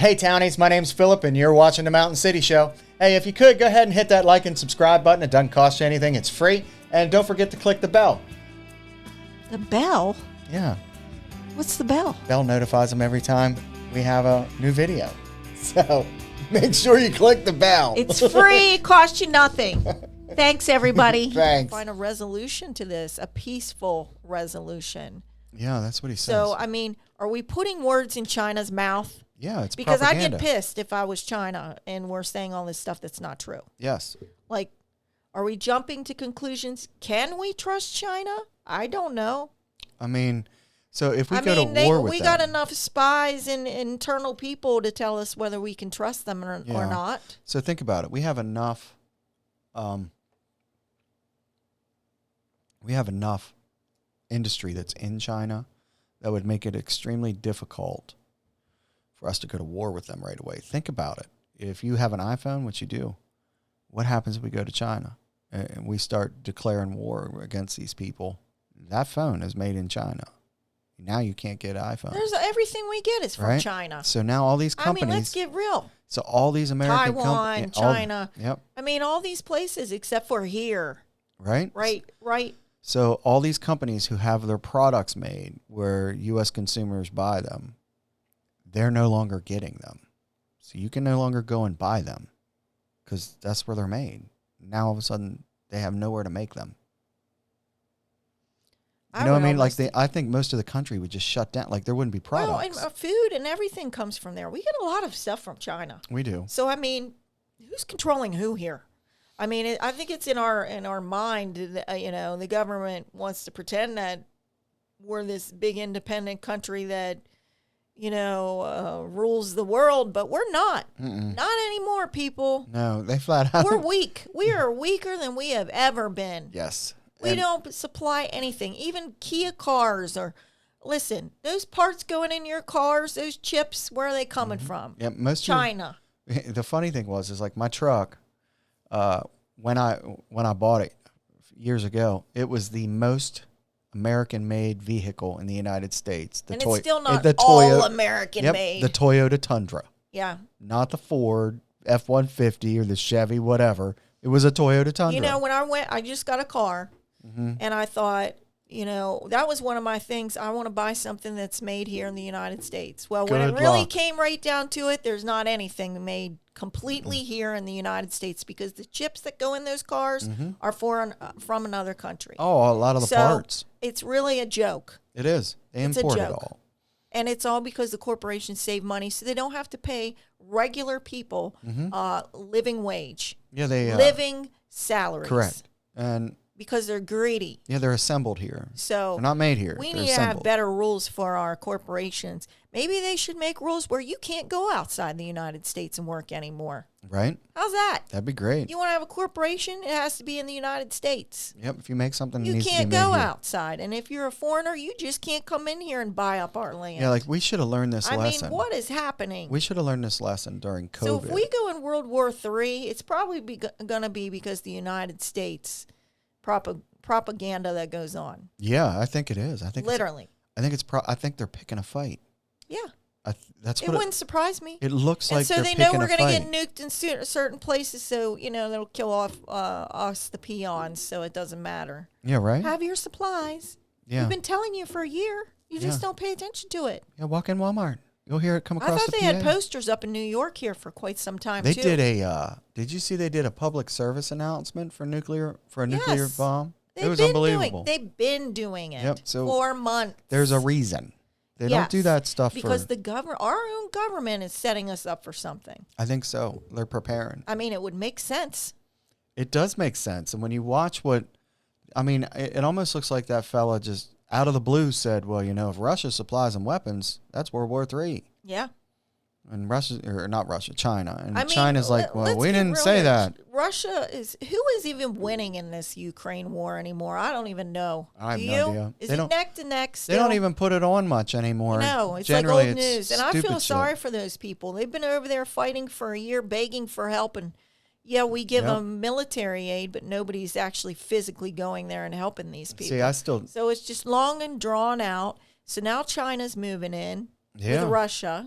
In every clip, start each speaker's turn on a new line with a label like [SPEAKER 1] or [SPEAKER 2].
[SPEAKER 1] Hey townies, my name's Philip and you're watching the Mountain City Show. Hey, if you could, go ahead and hit that like and subscribe button. It doesn't cost you anything. It's free. And don't forget to click the bell.
[SPEAKER 2] The bell?
[SPEAKER 1] Yeah.
[SPEAKER 2] What's the bell?
[SPEAKER 1] Bell notifies them every time we have a new video. So make sure you click the bell.
[SPEAKER 2] It's free, cost you nothing. Thanks, everybody.
[SPEAKER 1] Thanks.
[SPEAKER 2] Find a resolution to this, a peaceful resolution.
[SPEAKER 1] Yeah, that's what he says.
[SPEAKER 2] So, I mean, are we putting words in China's mouth?
[SPEAKER 1] Yeah, it's
[SPEAKER 2] because
[SPEAKER 1] propaganda.
[SPEAKER 2] I get pissed if I was China and we're saying all this stuff that's not true.
[SPEAKER 1] Yes.
[SPEAKER 2] Like, are we jumping to conclusions? Can we trust China? I don't know.
[SPEAKER 1] I mean, so if we go to war with them.
[SPEAKER 2] We got enough spies and internal people to tell us whether we can trust them or not.
[SPEAKER 1] So think about it. We have enough industry that's in China that would make it extremely difficult for us to go to war with them right away. Think about it. If you have an iPhone, which you do, what happens if we go to China and we start declaring war against these people? That phone is made in China. Now you can't get iPhones.
[SPEAKER 2] Everything we get is from China.
[SPEAKER 1] So now all these companies.
[SPEAKER 2] I mean, let's get real.
[SPEAKER 1] So all these American
[SPEAKER 2] Taiwan, China.
[SPEAKER 1] Yep.
[SPEAKER 2] I mean, all these places except for here.
[SPEAKER 1] Right?
[SPEAKER 2] Right.
[SPEAKER 1] So all these companies who have their products made where U.S. consumers buy them, they're no longer getting them. So you can no longer go and buy them because that's where they're made. Now all of a sudden they have nowhere to make them. You know what I mean? Like I think most of the country would just shut down. Like there wouldn't be products.
[SPEAKER 2] Well, and food and everything comes from there. We get a lot of stuff from China.
[SPEAKER 1] We do.
[SPEAKER 2] So I mean, who's controlling who here? I mean, I think it's in our mind. The government wants to pretend that we're this big independent country that rules the world, but we're not. Not anymore, people.
[SPEAKER 1] No, they flat out.
[SPEAKER 2] We're weak. We are weaker than we have ever been.
[SPEAKER 1] Yes.
[SPEAKER 2] We don't supply anything, even Kia cars listen, those parts going in your cars, those chips, where are they coming from?
[SPEAKER 1] Yeah, most
[SPEAKER 2] China.
[SPEAKER 1] The funny thing is like my truck, when I bought it years ago, it was the most American-made vehicle in the United States.
[SPEAKER 2] It's still not all American-made.
[SPEAKER 1] The Toyota Tundra.
[SPEAKER 2] Yeah.
[SPEAKER 1] Not the Ford F-150 or the Chevy, whatever. It was a Toyota Tundra.
[SPEAKER 2] When I just got a car. And I thought, that was one of my things. I want to buy something that's made here in the United States. Well, when it really came right down to it, there's not anything made completely here in the United States because the chips that go in those cars are from another country.
[SPEAKER 1] Oh, a lot of the parts.
[SPEAKER 2] It's really a joke.
[SPEAKER 1] It is. They import it all.
[SPEAKER 2] And it's all because the corporations save money so they don't have to pay regular people living wage.
[SPEAKER 1] Yeah,
[SPEAKER 2] living salaries.
[SPEAKER 1] Correct. And
[SPEAKER 2] because they're greedy.
[SPEAKER 1] Yeah, they're assembled here.
[SPEAKER 2] So
[SPEAKER 1] they're not made here.
[SPEAKER 2] We need to have better rules for our corporations. Maybe they should make rules where you can't go outside the United States and work anymore.
[SPEAKER 1] Right.
[SPEAKER 2] How's that?
[SPEAKER 1] That'd be great.
[SPEAKER 2] You want to have a corporation? It has to be in the United States.
[SPEAKER 1] Yep. If you make something,
[SPEAKER 2] you
[SPEAKER 1] needs
[SPEAKER 2] can't
[SPEAKER 1] to be made
[SPEAKER 2] go
[SPEAKER 1] here.
[SPEAKER 2] outside. And if you're a foreigner, you just can't come in here and buy up our land.
[SPEAKER 1] Yeah, like we should have learned this lesson.
[SPEAKER 2] I mean, what is happening?
[SPEAKER 1] We should have learned this lesson during COVID.
[SPEAKER 2] So if we go in World War III, it's probably going to be because the United States propaganda that goes on.
[SPEAKER 1] Yeah, I think it is. I think
[SPEAKER 2] literally.
[SPEAKER 1] I think they're picking a fight.
[SPEAKER 2] Yeah.
[SPEAKER 1] That's what
[SPEAKER 2] it wouldn't surprise me.
[SPEAKER 1] It looks like
[SPEAKER 2] so
[SPEAKER 1] they're
[SPEAKER 2] they
[SPEAKER 1] picking
[SPEAKER 2] know we're
[SPEAKER 1] going to
[SPEAKER 2] get nuked in certain places, so that'll kill off us the peons, so it doesn't matter.
[SPEAKER 1] Yeah, right.
[SPEAKER 2] Have your supplies.
[SPEAKER 1] Yeah,
[SPEAKER 2] we've been telling you for a year. You just don't pay attention to it.
[SPEAKER 1] Yeah, walk in Walmart. You'll hear it come across.
[SPEAKER 2] I thought
[SPEAKER 1] they
[SPEAKER 2] had posters up in New York here for quite some time.
[SPEAKER 1] They
[SPEAKER 2] too.
[SPEAKER 1] did a. Did you see they did a public service announcement for a nuclear bomb? It was unbelievable.
[SPEAKER 2] They've been doing it
[SPEAKER 1] so
[SPEAKER 2] for months.
[SPEAKER 1] There's a reason. They don't do that stuff
[SPEAKER 2] because our own government is setting us up for something.
[SPEAKER 1] I think so. They're preparing.
[SPEAKER 2] I mean, it would make sense.
[SPEAKER 1] It does make sense. And when you watch it almost looks like that fella just out of the blue said, well, if Russia supplies them weapons, that's World War III.
[SPEAKER 2] Yeah.
[SPEAKER 1] And China. And China's like, well, we didn't say that.
[SPEAKER 2] Who is even winning in this Ukraine war anymore? I don't even know.
[SPEAKER 1] I have no idea.
[SPEAKER 2] Is it neck to neck still?
[SPEAKER 1] They don't even put it on much anymore.
[SPEAKER 2] No, it's
[SPEAKER 1] generally,
[SPEAKER 2] like old news. And I feel sorry
[SPEAKER 1] shit.
[SPEAKER 2] for those people. They've been over there fighting for a year, begging for help. And yeah, we give them military aid, but nobody's actually physically going there and helping these people. So it's just long and drawn out. So now China's moving in with Russia.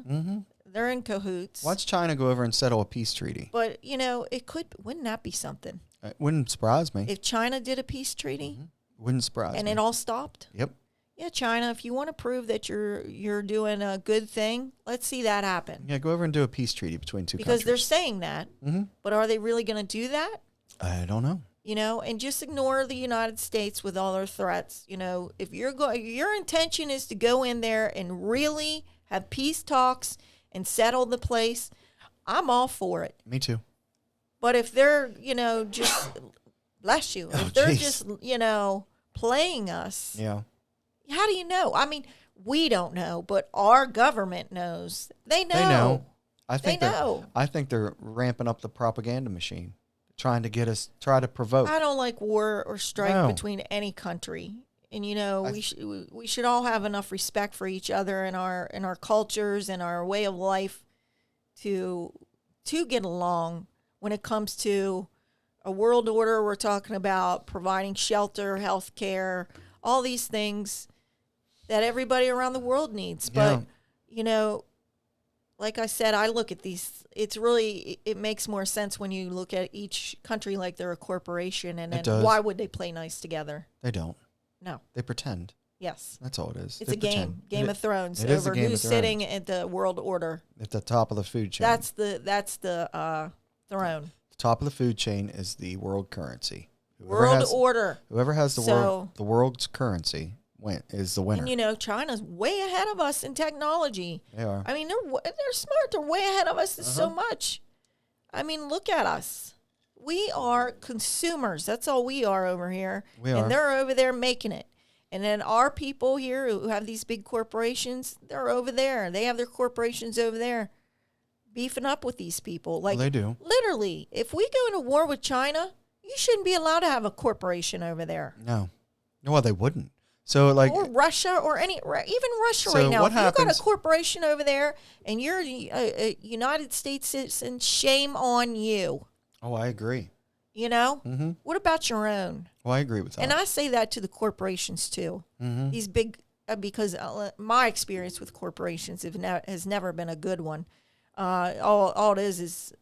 [SPEAKER 2] They're in cahoots.
[SPEAKER 1] Watch China go over and settle a peace treaty.
[SPEAKER 2] But, wouldn't that be something?
[SPEAKER 1] It wouldn't surprise me.
[SPEAKER 2] If China did a peace treaty?
[SPEAKER 1] Mm-hmm. Wouldn't surprise me.
[SPEAKER 2] And it all stopped?
[SPEAKER 1] Yep.
[SPEAKER 2] Yeah, China, if you want to prove that you're doing a good thing, let's see that happen.
[SPEAKER 1] Yeah, go over and do a peace treaty between two
[SPEAKER 2] because
[SPEAKER 1] countries.
[SPEAKER 2] They're saying that.
[SPEAKER 1] Mm-hmm.
[SPEAKER 2] But are they really going to do that?
[SPEAKER 1] I don't know.
[SPEAKER 2] And just ignore the United States with all their threats. If your intention is to go in there and really have peace talks and settle the place, I'm all for it.
[SPEAKER 1] Me too.
[SPEAKER 2] But if they're, just, bless you, if they're just, playing us,
[SPEAKER 1] yeah.
[SPEAKER 2] How do you know? I mean, we don't know, but our government knows. They know.
[SPEAKER 1] They know. I think
[SPEAKER 2] they know.
[SPEAKER 1] I think they're ramping up the propaganda machine, trying to get us, try to provoke.
[SPEAKER 2] I don't like war or strife between any country. And we should all have enough respect for each other and our cultures and our way of life to get along when it comes to a world order. We're talking about providing shelter, health care, all these things that everybody around the world needs. But, like I said, I look at these. It makes more sense when you look at each country like they're a corporation. And then why would they play nice together?
[SPEAKER 1] They don't.
[SPEAKER 2] No.
[SPEAKER 1] They pretend.
[SPEAKER 2] Yes.
[SPEAKER 1] That's all it is.
[SPEAKER 2] It's a game. Game of Thrones.
[SPEAKER 1] It is
[SPEAKER 2] over
[SPEAKER 1] a Game
[SPEAKER 2] who's
[SPEAKER 1] of Thrones.
[SPEAKER 2] sitting at the world order.
[SPEAKER 1] At the top of the food chain.
[SPEAKER 2] That's the throne.
[SPEAKER 1] The top of the food chain is the world currency.
[SPEAKER 2] Order.
[SPEAKER 1] Whoever has the world's currency is the winner.
[SPEAKER 2] And China's way ahead of us in technology.
[SPEAKER 1] They are.
[SPEAKER 2] I mean, they're smart. They're way ahead of us so much. I mean, look at us. We are consumers. That's all we are over here.
[SPEAKER 1] We are.
[SPEAKER 2] And they're over there making it. And then our people here who have these big corporations, they're over there. They have their corporations over there beefing up with these people. Like,
[SPEAKER 1] they do.
[SPEAKER 2] Literally, if we go into war with China, you shouldn't be allowed to have a corporation over there.
[SPEAKER 1] No. Well, they wouldn't. So, or
[SPEAKER 2] Russia or even Russia right now. If you've got a corporation over there and you're a United States citizen, shame on you.
[SPEAKER 1] Oh, I agree.
[SPEAKER 2] Mm-hmm. What about your own?
[SPEAKER 1] Well, I agree with that.
[SPEAKER 2] And I say that to the corporations too. Mm-hmm. These big, because my experience with corporations has never been a good one. All it is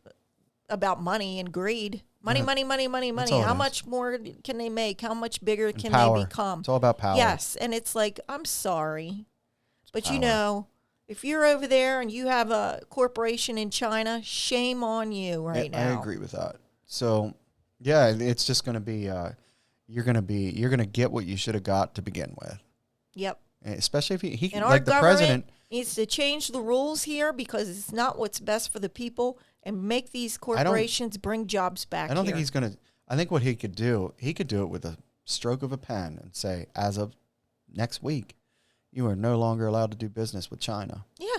[SPEAKER 2] about money and greed. Money. How much more can they make? How much bigger can they become?
[SPEAKER 1] It's all about power.
[SPEAKER 2] Yes, and it's like, I'm sorry, but if you're over there and you have a corporation in China, shame on you now.
[SPEAKER 1] I agree with that. So, yeah, it's just going to be you're going to get what you should have got to begin with.
[SPEAKER 2] Yep.
[SPEAKER 1] Especially if he
[SPEAKER 2] and
[SPEAKER 1] like the president
[SPEAKER 2] needs to change the rules here because it's not what's best for the people. And make these corporations bring jobs back.
[SPEAKER 1] I don't think he's going to. I think what he could do it with a stroke of a pen and say, as of next week, you are no longer allowed to do business with China.
[SPEAKER 2] Yeah.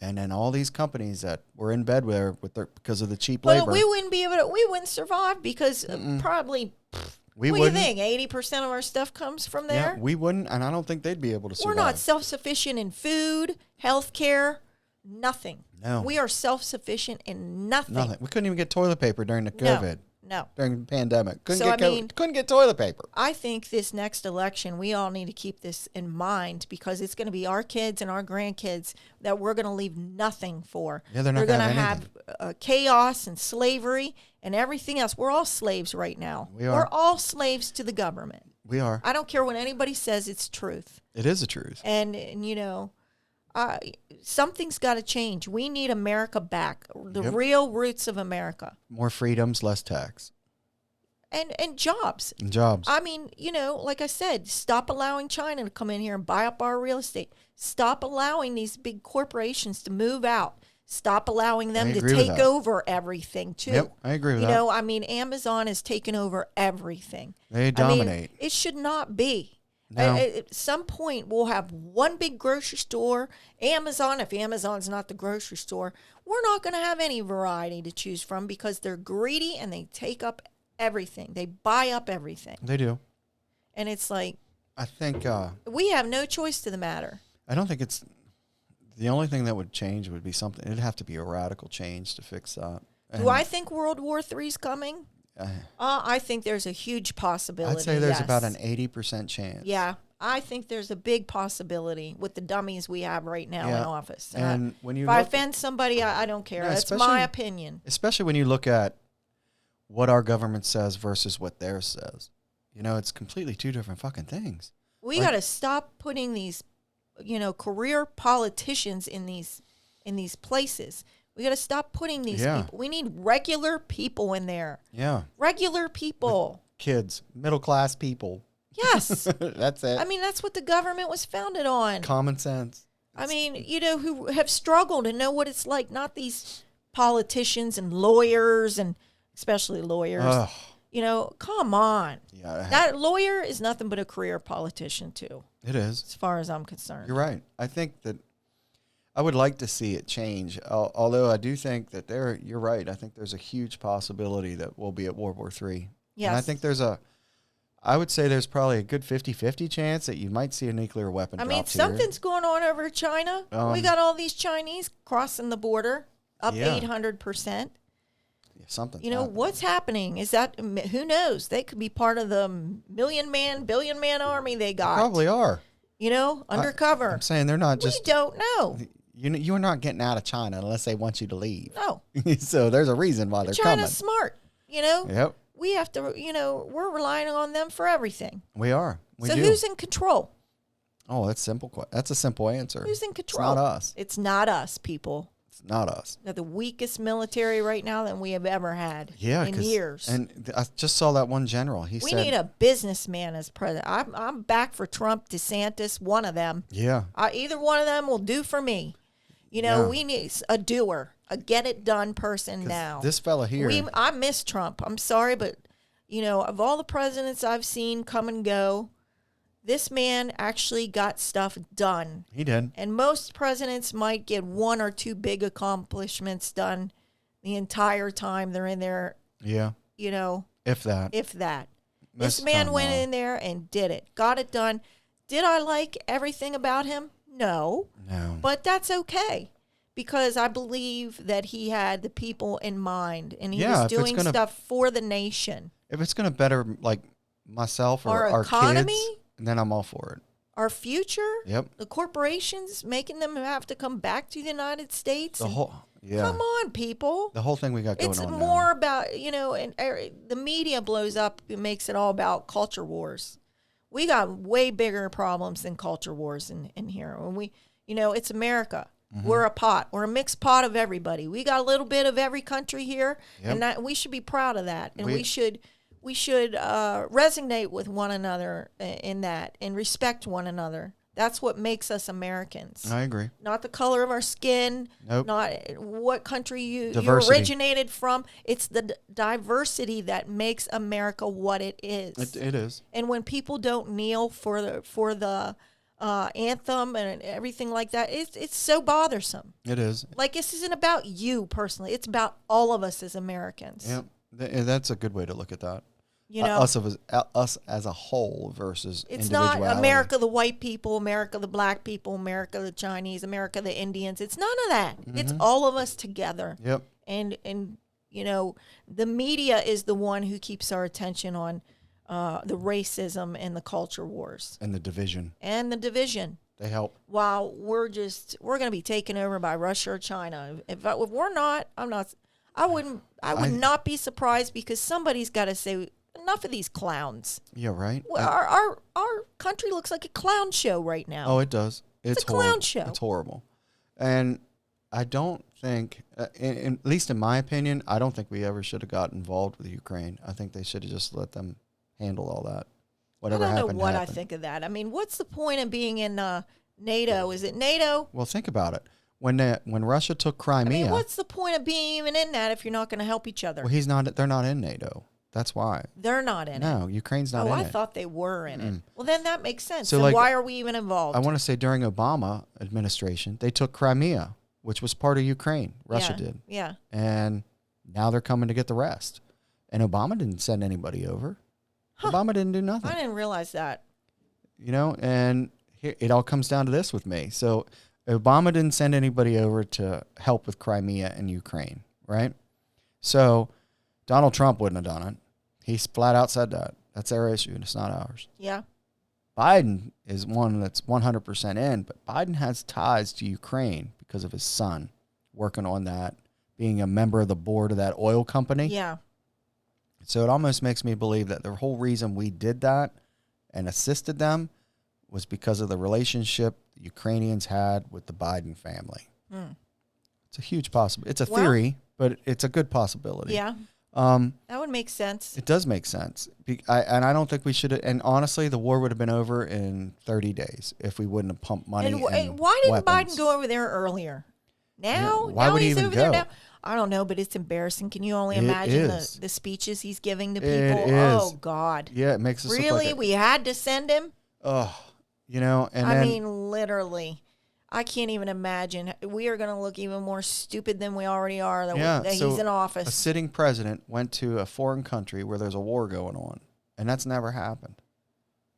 [SPEAKER 1] And then all these companies that were in bed because of the cheap labor.
[SPEAKER 2] But we wouldn't survive because probably. What do you think? 80% of our stuff comes from there.
[SPEAKER 1] Yeah, we wouldn't, and I don't think they'd be able to survive.
[SPEAKER 2] We're not self-sufficient in food, health care. Nothing.
[SPEAKER 1] No.
[SPEAKER 2] We are self-sufficient in nothing.
[SPEAKER 1] We couldn't even get toilet paper during the COVID.
[SPEAKER 2] No.
[SPEAKER 1] During the pandemic. Couldn't get toilet paper.
[SPEAKER 2] I think this next election, we all need to keep this in mind because it's going to be our kids and our grandkids that we're going to leave nothing for.
[SPEAKER 1] Yeah, they're not going to
[SPEAKER 2] have chaos and slavery and everything else. We're all slaves right now.
[SPEAKER 1] We are.
[SPEAKER 2] We're all slaves to the government.
[SPEAKER 1] We are.
[SPEAKER 2] I don't care what anybody says. It's truth.
[SPEAKER 1] It is the truth.
[SPEAKER 2] And something's got to change. We need America back, the real roots of America.
[SPEAKER 1] More freedoms, less tax.
[SPEAKER 2] And jobs.
[SPEAKER 1] And jobs.
[SPEAKER 2] I mean, like I said, stop allowing China to come in here and buy up our real estate. Stop allowing these big corporations to move out. Stop allowing them to take over everything, too.
[SPEAKER 1] Yep, I agree with that.
[SPEAKER 2] I mean, Amazon has taken over everything.
[SPEAKER 1] They dominate.
[SPEAKER 2] It should not be.
[SPEAKER 1] No.
[SPEAKER 2] At some point, we'll have one big grocery store. Amazon, if Amazon's not the grocery store, we're not going to have any variety to choose from because they're greedy and they take up everything. They buy up everything.
[SPEAKER 1] They do.
[SPEAKER 2] And it's like,
[SPEAKER 1] I think
[SPEAKER 2] we have no choice to the matter.
[SPEAKER 1] I don't think it's the only thing that would change would be something. It'd have to be a radical change to fix that.
[SPEAKER 2] Do I think World War III is coming? I think there's a huge possibility.
[SPEAKER 1] I'd say there's about an 80% chance.
[SPEAKER 2] Yeah, I think there's a big possibility with the dummies we have right now in office.
[SPEAKER 1] And when you
[SPEAKER 2] if I offend somebody, I don't care. That's my opinion.
[SPEAKER 1] Especially when you look at what our government says versus what theirs says. You know, it's completely two different fucking things.
[SPEAKER 2] We got to stop putting these, career politicians in these places. We got to stop putting these people. We need regular people in there.
[SPEAKER 1] Yeah.
[SPEAKER 2] Regular people.
[SPEAKER 1] Kids, middle class people.
[SPEAKER 2] Yes.
[SPEAKER 1] That's it.
[SPEAKER 2] I mean, that's what the government was founded on.
[SPEAKER 1] Common sense.
[SPEAKER 2] I mean, who have struggled and know what it's like, not these politicians and lawyers, and especially lawyers. Ugh. Come on. Yeah. That lawyer is nothing but a career politician, too.
[SPEAKER 1] It is.
[SPEAKER 2] As far as I'm concerned.
[SPEAKER 1] You're right. I think that I would like to see it change, although I do think that you're right. I think there's a huge possibility that we'll be at World War III.
[SPEAKER 2] Yes.
[SPEAKER 1] And I think I would say there's probably a good 50-50 chance that you might see a nuclear weapon drop here.
[SPEAKER 2] Something's going on over China. We got all these Chinese crossing the border, up 800%.
[SPEAKER 1] Yeah, something.
[SPEAKER 2] What's happening? Is that, who knows? They could be part of the billion man army they got.
[SPEAKER 1] They probably are.
[SPEAKER 2] Undercover.
[SPEAKER 1] I'm saying they're not just.
[SPEAKER 2] We don't know.
[SPEAKER 1] You're not getting out of China unless they want you to leave.
[SPEAKER 2] No.
[SPEAKER 1] So there's a reason why they're coming.
[SPEAKER 2] China's smart,
[SPEAKER 1] Yep.
[SPEAKER 2] We have to, we're relying on them for everything.
[SPEAKER 1] We are.
[SPEAKER 2] So who's in control?
[SPEAKER 1] Oh, that's simple. That's a simple answer.
[SPEAKER 2] Who's in control?
[SPEAKER 1] It's not us.
[SPEAKER 2] It's not us, people.
[SPEAKER 1] It's not us.
[SPEAKER 2] They're the weakest military right now that we have ever had in years.
[SPEAKER 1] And I just saw that one general. He said,
[SPEAKER 2] we need a businessman as president. I'm back for Trump, DeSantis, one of them.
[SPEAKER 1] Yeah.
[SPEAKER 2] Either one of them will do for me. We need a doer, a get-it-done person now.
[SPEAKER 1] This fella here.
[SPEAKER 2] I miss Trump. I'm sorry, but, of all the presidents I've seen come and go, this man actually got stuff done.
[SPEAKER 1] He did.
[SPEAKER 2] And most presidents might get one or two big accomplishments done the entire time they're in there.
[SPEAKER 1] Yeah. If that.
[SPEAKER 2] This man went in there and did it. Got it done. Did I like everything about him? No. But that's okay, because I believe that he had the people in mind, and he was doing stuff for the nation.
[SPEAKER 1] If it's going to better, like, myself or our
[SPEAKER 2] economy,
[SPEAKER 1] kids, then I'm all for it.
[SPEAKER 2] Our future,
[SPEAKER 1] yep.
[SPEAKER 2] The corporations, making them have to come back to the United States.
[SPEAKER 1] Come
[SPEAKER 2] on, people.
[SPEAKER 1] The whole thing we got going on.
[SPEAKER 2] It's more about, and the media blows up. It makes it all about culture wars. We got way bigger problems than culture wars in here. When it's America. Mm-hmm. We're a pot. We're a mixed pot of everybody. We got a little bit of every country here, and we should be proud of that. And we should resonate with one another in that, and respect one another. That's what makes us Americans.
[SPEAKER 1] I agree.
[SPEAKER 2] Not the color of our skin.
[SPEAKER 1] Nope.
[SPEAKER 2] Not what country you originated from. It's the diversity that makes America what it is.
[SPEAKER 1] It is.
[SPEAKER 2] And when people don't kneel for the anthem and everything like that, it's so bothering.
[SPEAKER 1] It is.
[SPEAKER 2] Like, this isn't about you personally. It's about all of us as Americans.
[SPEAKER 1] Yeah, that's a good way to look at that. Us as a whole versus
[SPEAKER 2] it's
[SPEAKER 1] individuality.
[SPEAKER 2] Not America the white people, America the black people, America the Chinese, America the Indians. It's none of that. Mm-hmm. It's all of us together.
[SPEAKER 1] Yep.
[SPEAKER 2] And the media is the one who keeps our attention on the racism and the culture wars
[SPEAKER 1] and the division.
[SPEAKER 2] They
[SPEAKER 1] help.
[SPEAKER 2] While we're going to be taken over by Russia or China. If we're not, I would not be surprised, because somebody's got to say, enough of these clowns.
[SPEAKER 1] Yeah, right.
[SPEAKER 2] Our country looks like a clown show right now.
[SPEAKER 1] Oh, it does.
[SPEAKER 2] It's a clown show.
[SPEAKER 1] It's horrible. And I don't think, at least in my opinion, I don't think we ever should have got involved with Ukraine. I think they should have just let them handle all that. Whatever happened,
[SPEAKER 2] I don't know what I think of that. I mean, what's the point of being in NATO? Is it NATO?
[SPEAKER 1] Well, think about it. When Russia took Crimea,
[SPEAKER 2] what's the point of being even in that if you're not going to help each other?
[SPEAKER 1] Well, they're not in NATO. That's why.
[SPEAKER 2] They're not in it.
[SPEAKER 1] No, Ukraine's not in it.
[SPEAKER 2] Oh, I thought they were in it. Well, then that makes sense. So, why are we even involved?
[SPEAKER 1] I want to say during Obama administration, they took Crimea, which was part of Ukraine. Russia did.
[SPEAKER 2] Yeah.
[SPEAKER 1] And now they're coming to get the rest. And Obama didn't send anybody over. Huh. Obama didn't do nothing.
[SPEAKER 2] I didn't realize that.
[SPEAKER 1] And it all comes down to this with me. So Obama didn't send anybody over to help with Crimea and Ukraine, right? So Donald Trump wouldn't have done it. He flat out said that. That's their issue, and it's not ours.
[SPEAKER 2] Yeah.
[SPEAKER 1] Biden is one that's 100% in, but Biden has ties to Ukraine because of his son working on that, being a member of the board of that oil company.
[SPEAKER 2] Yeah.
[SPEAKER 1] So it almost makes me believe that the whole reason we did that and assisted them was because of the relationship the Ukrainians had with the Biden family. It's a huge possibility. It's a theory, but it's a good possibility.
[SPEAKER 2] Yeah. That would make sense.
[SPEAKER 1] It does make sense. And I don't think we should have. And honestly, the war would have been over in 30 days if we wouldn't have pumped money. And
[SPEAKER 2] why didn't
[SPEAKER 1] weapons.
[SPEAKER 2] Biden go over there earlier? Now?
[SPEAKER 1] Why
[SPEAKER 2] now
[SPEAKER 1] would he
[SPEAKER 2] he's
[SPEAKER 1] even
[SPEAKER 2] over
[SPEAKER 1] go?
[SPEAKER 2] there now? I don't know, but it's embarrassing. Can you only imagine the speeches he's giving to people? Oh, God.
[SPEAKER 1] Yeah, it makes us
[SPEAKER 2] really?
[SPEAKER 1] look like
[SPEAKER 2] we had to send him?
[SPEAKER 1] Oh, and
[SPEAKER 2] I mean, literally. I can't even imagine. We are going to look even more stupid than we already are that he's in office.
[SPEAKER 1] A sitting president went to a foreign country where there's a war going on, and that's never happened.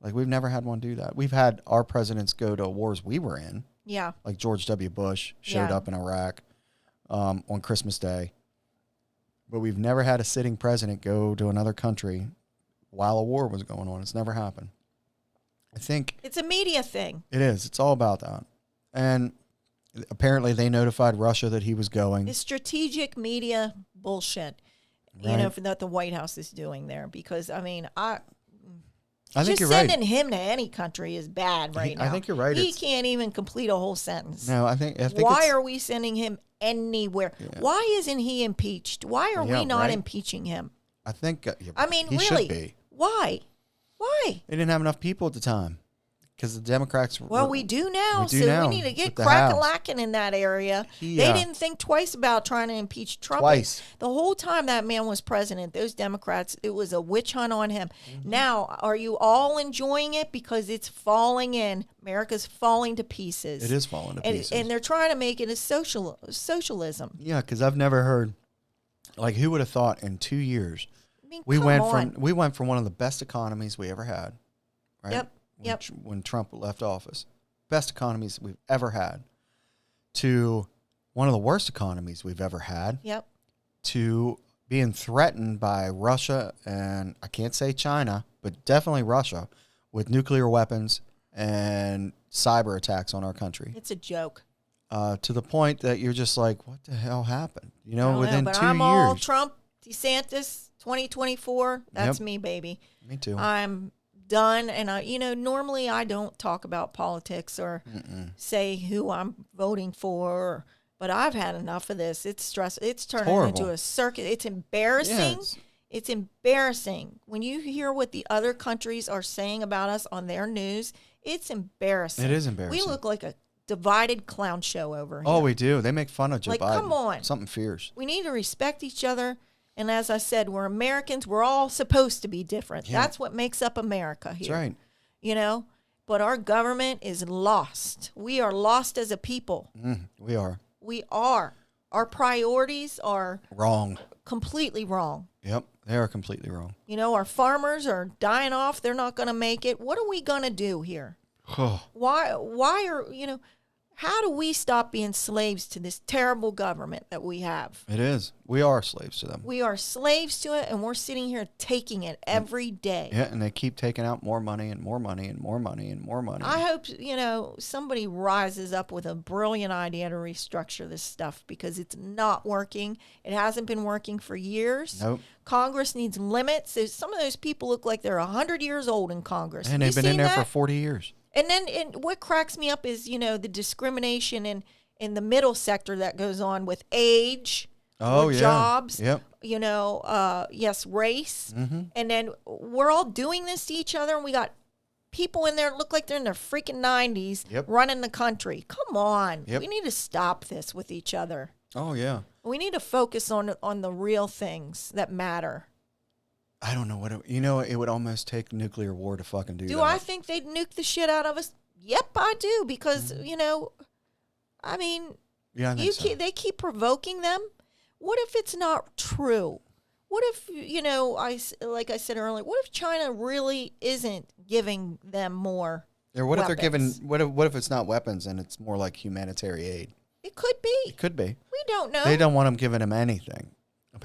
[SPEAKER 1] Like, we've never had one do that. We've had our presidents go to wars we were in.
[SPEAKER 2] Yeah.
[SPEAKER 1] Like George W. Bush showed up in Iraq on Christmas Day. But we've never had a sitting president go to another country while a war was going on. It's never happened. I think
[SPEAKER 2] it's a media thing.
[SPEAKER 1] It is. It's all about that. And apparently they notified Russia that he was going.
[SPEAKER 2] It's strategic media bullshit, that the White House is doing there. Because, I mean, I think you're right. Sending him to any country is bad now.
[SPEAKER 1] I think you're right.
[SPEAKER 2] He can't even complete a whole sentence.
[SPEAKER 1] No, I think
[SPEAKER 2] why are we sending him anywhere? Yeah. Why isn't he impeached? Why are we not impeaching him?
[SPEAKER 1] I think
[SPEAKER 2] he should be. Why? They
[SPEAKER 1] didn't have enough people at the time. Because the Democrats...
[SPEAKER 2] Well, we do now, we need to get crack-a-lacking in that area. They didn't think twice about trying to impeach Trump.
[SPEAKER 1] Twice.
[SPEAKER 2] The whole time that man was president, those Democrats, it was a witch hunt on him. Mm-hmm. Now, are you all enjoying it? Because it's falling in. America's falling to pieces.
[SPEAKER 1] It is falling to pieces.
[SPEAKER 2] And they're trying to make it a socialism.
[SPEAKER 1] Yeah, because I've never heard... Like, who would have thought in 2 years...
[SPEAKER 2] I mean,
[SPEAKER 1] we went from one of the best economies we ever had, right?
[SPEAKER 2] Yep.
[SPEAKER 1] When Trump left office, best economies we've ever had, to one of the worst economies we've ever had.
[SPEAKER 2] Yep.
[SPEAKER 1] To being threatened by Russia and I can't say China, but definitely Russia with nuclear weapons and cyber attacks on our country.
[SPEAKER 2] It's a joke.
[SPEAKER 1] To the point that you're just like, what the hell happened? Within 2 years.
[SPEAKER 2] I'm all Trump, DeSantis, 2024. That's me, baby.
[SPEAKER 1] Me too.
[SPEAKER 2] I'm done. And normally I don't talk about politics or say who I'm voting for, but I've had enough of this. It's stressful. It's turning into a circus. It's embarrassing. Yeah, it's embarrassing. When you hear what the other countries are saying about us on their news, it's embarrassing.
[SPEAKER 1] It is embarrassing.
[SPEAKER 2] We look like a divided clown show over here.
[SPEAKER 1] Oh, we do. They make fun of Joe Biden.
[SPEAKER 2] Come on.
[SPEAKER 1] Something fierce.
[SPEAKER 2] We need to respect each other. And as I said, we're Americans. We're all supposed to be different. Yeah. That's what makes up America here.
[SPEAKER 1] That's right.
[SPEAKER 2] But our government is lost. We are lost as a people.
[SPEAKER 1] We are.
[SPEAKER 2] We are. Our priorities are
[SPEAKER 1] wrong.
[SPEAKER 2] Completely wrong.
[SPEAKER 1] Yep, they are completely wrong.
[SPEAKER 2] Our farmers are dying off. They're not going to make it. What are we going to do here? Why are, how do we stop being slaves to this terrible government that we have?
[SPEAKER 1] It is. We are slaves to them.
[SPEAKER 2] We are slaves to it, and we're sitting here taking it every day.
[SPEAKER 1] Yeah, and they keep taking out more money and more money and more money and more money.
[SPEAKER 2] I hope, somebody rises up with a brilliant idea to restructure this stuff because it's not working. It hasn't been working for years.
[SPEAKER 1] Nope.
[SPEAKER 2] Congress needs limits. Some of those people look like they're 100 years old in Congress.
[SPEAKER 1] And they've been in there for 40 years.
[SPEAKER 2] And then what cracks me up is, the discrimination in the middle sector that goes on with age, jobs,
[SPEAKER 1] yep.
[SPEAKER 2] Race. Mm-hmm. And then we're all doing this to each other, and we got people in there that look like they're in their freaking 90s running the country. Come on. Yep. We need to stop this with each other.
[SPEAKER 1] Oh, yeah.
[SPEAKER 2] We need to focus on the real things that matter.
[SPEAKER 1] I don't know it would almost take nuclear war to fucking do that.
[SPEAKER 2] Do I think they'd nuke the shit out of us? Yep, I do, because, they keep provoking them. What if it's not true? What if, like I said earlier, what if China really isn't giving them more
[SPEAKER 1] what
[SPEAKER 2] weapons?
[SPEAKER 1] If they're giving, what if it's not weapons and it's more like humanitarian aid?
[SPEAKER 2] It could be.
[SPEAKER 1] It could be.
[SPEAKER 2] We don't know.
[SPEAKER 1] They don't want them giving them anything.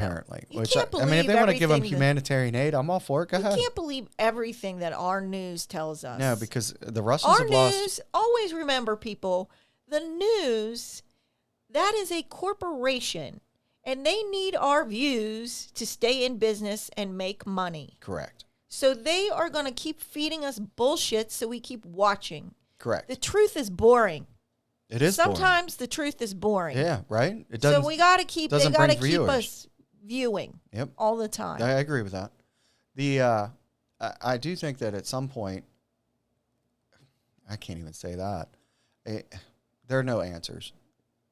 [SPEAKER 1] apparently.
[SPEAKER 2] You can't believe
[SPEAKER 1] if they want to give them
[SPEAKER 2] everything
[SPEAKER 1] humanitarian aid, I'm all for it. Go ahead.
[SPEAKER 2] You can't believe everything that our news tells us.
[SPEAKER 1] No, because the Russians have lost.
[SPEAKER 2] Always remember, people, the news, that is a corporation, and they need our views to stay in business and make money.
[SPEAKER 1] Correct.
[SPEAKER 2] So they are going to keep feeding us bullshit so we keep watching.
[SPEAKER 1] Correct.
[SPEAKER 2] The truth is boring.
[SPEAKER 1] It is
[SPEAKER 2] Sometimes the truth is boring.
[SPEAKER 1] Yeah, right? It doesn't.
[SPEAKER 2] So we got to keep, they got to keep us viewing all the time.
[SPEAKER 1] I agree with that. I do think that at some point, I can't even say that. There are no answers.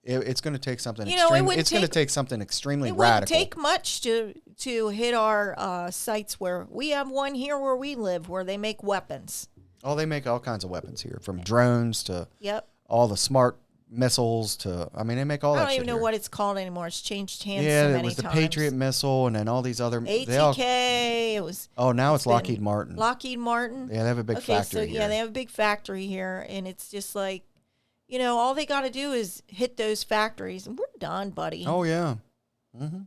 [SPEAKER 1] It's going to take something extreme. It's going to take something extremely radical.
[SPEAKER 2] It wouldn't take much to hit our sites where we have one here where we live where they make weapons.
[SPEAKER 1] Oh, they make all kinds of weapons here, from drones to
[SPEAKER 2] Yep.
[SPEAKER 1] all the smart missiles to, I mean, they make all that shit.
[SPEAKER 2] I don't even know
[SPEAKER 1] here.
[SPEAKER 2] what it's called anymore. It's changed hands
[SPEAKER 1] yeah,
[SPEAKER 2] so many times.
[SPEAKER 1] it was the Patriot missile and then all these other.
[SPEAKER 2] ATK, it was.
[SPEAKER 1] Oh, now it's Lockheed Martin.
[SPEAKER 2] Lockheed Martin?
[SPEAKER 1] Yeah, they have a big factory here.
[SPEAKER 2] Yeah, they have a big factory here, and it's just like, all they got to do is hit those factories, and we're done, buddy.
[SPEAKER 1] Oh, yeah. Mm-hmm.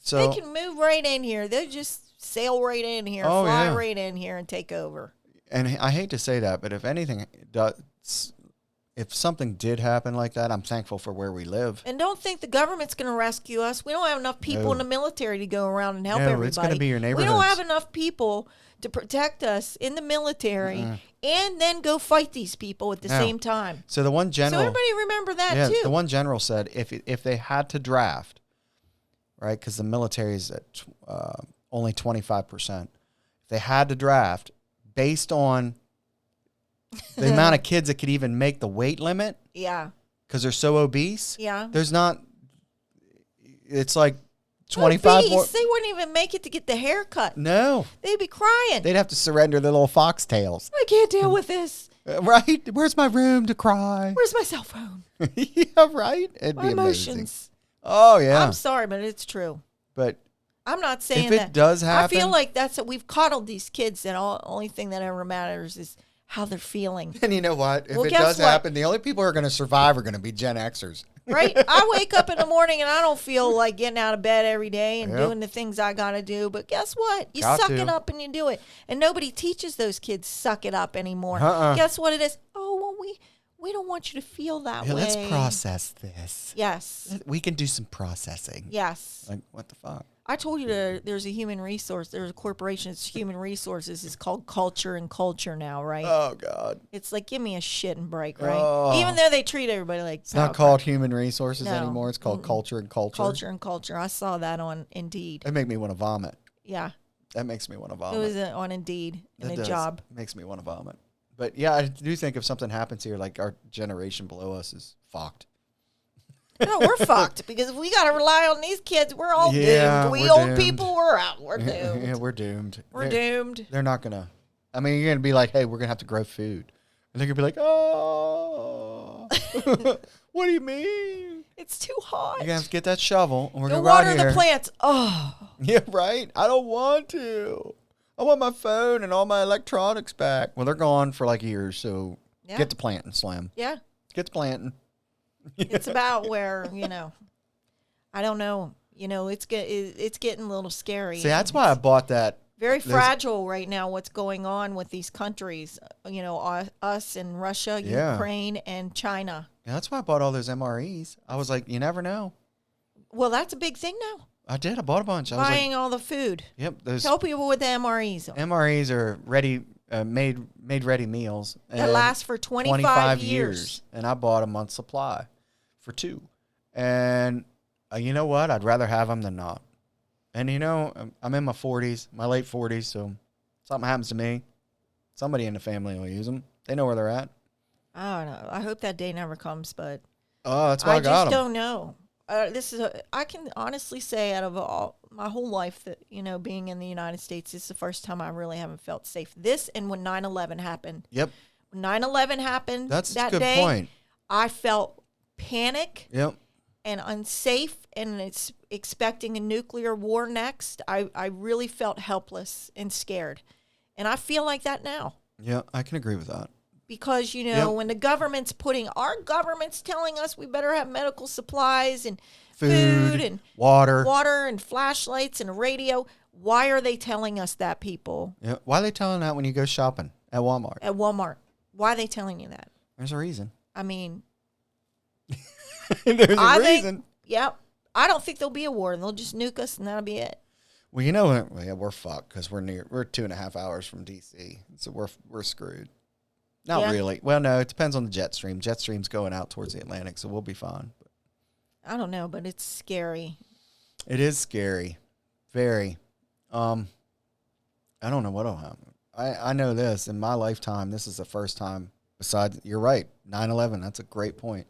[SPEAKER 2] So they can move right in here. They'll just sail right in here, fly right in here, and take over.
[SPEAKER 1] And I hate to say that, but if anything does, if something did happen like that, I'm thankful for where we live.
[SPEAKER 2] And don't think the government's going to rescue us. We don't have enough people in the military to go around and help everybody.
[SPEAKER 1] It's going to be your neighborhoods.
[SPEAKER 2] We don't have enough people to protect us in the military and then go fight these people at the same time.
[SPEAKER 1] So the one general.
[SPEAKER 2] So everybody remember that too.
[SPEAKER 1] The one general said if they had to draft, right, because the military is at only 25%, if they had to draft based on the amount of kids that could even make the weight limit.
[SPEAKER 2] Yeah.
[SPEAKER 1] Because they're so obese.
[SPEAKER 2] Yeah.
[SPEAKER 1] There's not. It's like 25.
[SPEAKER 2] Obese. They wouldn't even make it to get the haircut.
[SPEAKER 1] No.
[SPEAKER 2] They'd be crying.
[SPEAKER 1] They'd have to surrender their little foxtails.
[SPEAKER 2] I can't deal with this.
[SPEAKER 1] Right? Where's my room to cry?
[SPEAKER 2] Where's my cell phone?
[SPEAKER 1] Yeah, right? It'd
[SPEAKER 2] my
[SPEAKER 1] be
[SPEAKER 2] emotions.
[SPEAKER 1] Amazing. Oh, yeah.
[SPEAKER 2] I'm sorry, but it's true.
[SPEAKER 1] But
[SPEAKER 2] I'm not saying
[SPEAKER 1] if it does happen.
[SPEAKER 2] I feel like that's what we've coddled these kids, and only thing that ever matters is how they're feeling.
[SPEAKER 1] And you know what? If it does happen, the only people who are going to survive are going to be Gen Xers.
[SPEAKER 2] Right? I wake up in the morning and I don't feel like getting out of bed every day and doing the things I got to do. But guess what? You suck it up and you do it. And nobody teaches those kids suck it up anymore. Guess what it is? Oh, well, we don't want you to feel that way.
[SPEAKER 1] Let's process this.
[SPEAKER 2] Yes.
[SPEAKER 1] We can do some processing.
[SPEAKER 2] Yes.
[SPEAKER 1] Like, what the fuck?
[SPEAKER 2] I told you there's a corporation, it's human resources. It's called Culture and Culture now, right?
[SPEAKER 1] Oh, God.
[SPEAKER 2] It's like, give me a shit and break, right? Oh. Even though they treat everybody like
[SPEAKER 1] it's not called human resources anymore. It's called Culture and Culture.
[SPEAKER 2] Culture and Culture. I saw that on Indeed.
[SPEAKER 1] That make me want to vomit.
[SPEAKER 2] Yeah.
[SPEAKER 1] That makes me want to vomit.
[SPEAKER 2] It was on Indeed in a job.
[SPEAKER 1] It makes me want to vomit. But, yeah, I do think if something happens here, like our generation below us is fucked.
[SPEAKER 2] No, we're fucked because if we got to rely on these kids, we're all doomed. We old people, we're out. We're doomed.
[SPEAKER 1] Yeah, we're doomed.
[SPEAKER 2] We're doomed.
[SPEAKER 1] They're not going to. I mean, you're going to be like, hey, we're going to have to grow food. And they're going to be like, oh, what do you mean?
[SPEAKER 2] It's too hot.
[SPEAKER 1] You're going to have to get that shovel. And we're going to
[SPEAKER 2] water the plants. Oh.
[SPEAKER 1] Yeah, right? I don't want to. I want my phone and all my electronics back. Well, they're gone for like years, so get to planting, Slim.
[SPEAKER 2] Yeah.
[SPEAKER 1] Get to planting.
[SPEAKER 2] It's about where, I don't know. It's getting a little scary.
[SPEAKER 1] See, that's why I bought that.
[SPEAKER 2] Very fragile right now, what's going on with these countries, us and Russia, Ukraine, and China.
[SPEAKER 1] Yeah, that's why I bought all those MREs. I was like, you never know.
[SPEAKER 2] Well, that's a big thing now.
[SPEAKER 1] I did. I bought a bunch.
[SPEAKER 2] Buying all the food.
[SPEAKER 1] Yep.
[SPEAKER 2] Tell people what the MREs are.
[SPEAKER 1] MREs are ready, made ready meals.
[SPEAKER 2] That last for 25 years.
[SPEAKER 1] And I bought a month's supply for 2. And you know what? I'd rather have them than not. And I'm in my 40s, my late 40s, so something happens to me, somebody in the family will use them. They know where they're at. I don't know.
[SPEAKER 2] I hope that day never comes, but
[SPEAKER 1] that's why I got them.
[SPEAKER 2] I just don't know. I can honestly say out of my whole life that, being in the United States, this is the first time I really haven't felt safe. This and when 9/11 happened.
[SPEAKER 1] Yep.
[SPEAKER 2] When 9/11 happened
[SPEAKER 1] that
[SPEAKER 2] day,
[SPEAKER 1] point.
[SPEAKER 2] I felt panic.
[SPEAKER 1] Yep.
[SPEAKER 2] And unsafe, and it's expecting a nuclear war next. I really felt helpless and scared. And I feel like that now.
[SPEAKER 1] Yeah, I can agree with that.
[SPEAKER 2] Because, when the government's our government's telling us we better have medical supplies and
[SPEAKER 1] food
[SPEAKER 2] and
[SPEAKER 1] water
[SPEAKER 2] and flashlights and a radio. Why are they telling us that, people?
[SPEAKER 1] Yeah. Why are they telling that when you go shopping at Walmart?
[SPEAKER 2] At Walmart. Why are they telling you that?
[SPEAKER 1] There's a reason.
[SPEAKER 2] I mean,
[SPEAKER 1] there's a reason.
[SPEAKER 2] Yep. I don't think there'll be a war. They'll just nuke us and that'll be it.
[SPEAKER 1] Well, you know, we're fucked because we're 2.5 hours from DC, so we're screwed. Not really. Well, no, it depends on the jet stream. Jet stream's going out towards the Atlantic, so we'll be fine. But
[SPEAKER 2] I don't know, but it's scary.
[SPEAKER 1] It is scary, very. I don't know what'll happen. I know this in my lifetime. This is the first time. Besides, you're right. 9/11. That's a great point.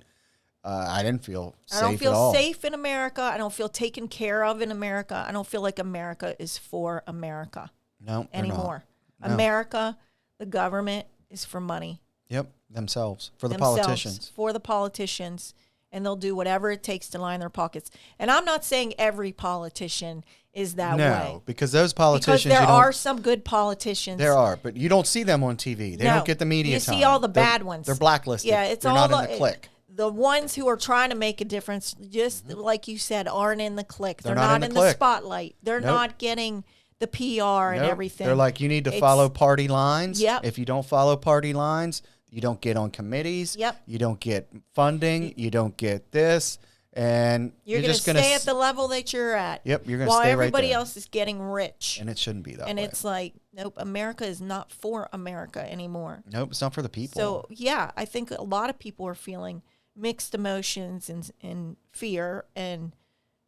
[SPEAKER 1] I didn't feel safe at all.
[SPEAKER 2] I don't feel safe in America. I don't feel taken care of in America. I don't feel like America is for America.
[SPEAKER 1] No,
[SPEAKER 2] anymore.
[SPEAKER 1] No.
[SPEAKER 2] America, the government is for money.
[SPEAKER 1] Yep, themselves, for the politicians.
[SPEAKER 2] For the politicians, and they'll do whatever it takes to line their pockets. And I'm not saying every politician is that way.
[SPEAKER 1] No, because those politicians...
[SPEAKER 2] Because there are some good politicians.
[SPEAKER 1] There are, but you don't see them on TV. They don't get the media time.
[SPEAKER 2] You see all the bad ones.
[SPEAKER 1] They're blacklisted.
[SPEAKER 2] Yeah, it's
[SPEAKER 1] they're
[SPEAKER 2] all
[SPEAKER 1] not in the clique.
[SPEAKER 2] The ones who are trying to make a difference, just like you said, aren't in the clique. They're not in the
[SPEAKER 1] clique.
[SPEAKER 2] spotlight. They're not getting the PR and everything.
[SPEAKER 1] They're like, you need to follow party lines.
[SPEAKER 2] Yep.
[SPEAKER 1] If you don't follow party lines, you don't get on committees.
[SPEAKER 2] Yep.
[SPEAKER 1] You don't get funding. You don't get this. And
[SPEAKER 2] you're just going to stay at the level that you're at.
[SPEAKER 1] Yep, you're going to stay right there.
[SPEAKER 2] While everybody else is getting rich.
[SPEAKER 1] And it shouldn't be that way.
[SPEAKER 2] And it's like, nope, America is not for America anymore.
[SPEAKER 1] Nope, it's not for the people.
[SPEAKER 2] So, yeah, I think a lot of people are feeling mixed emotions and fear and,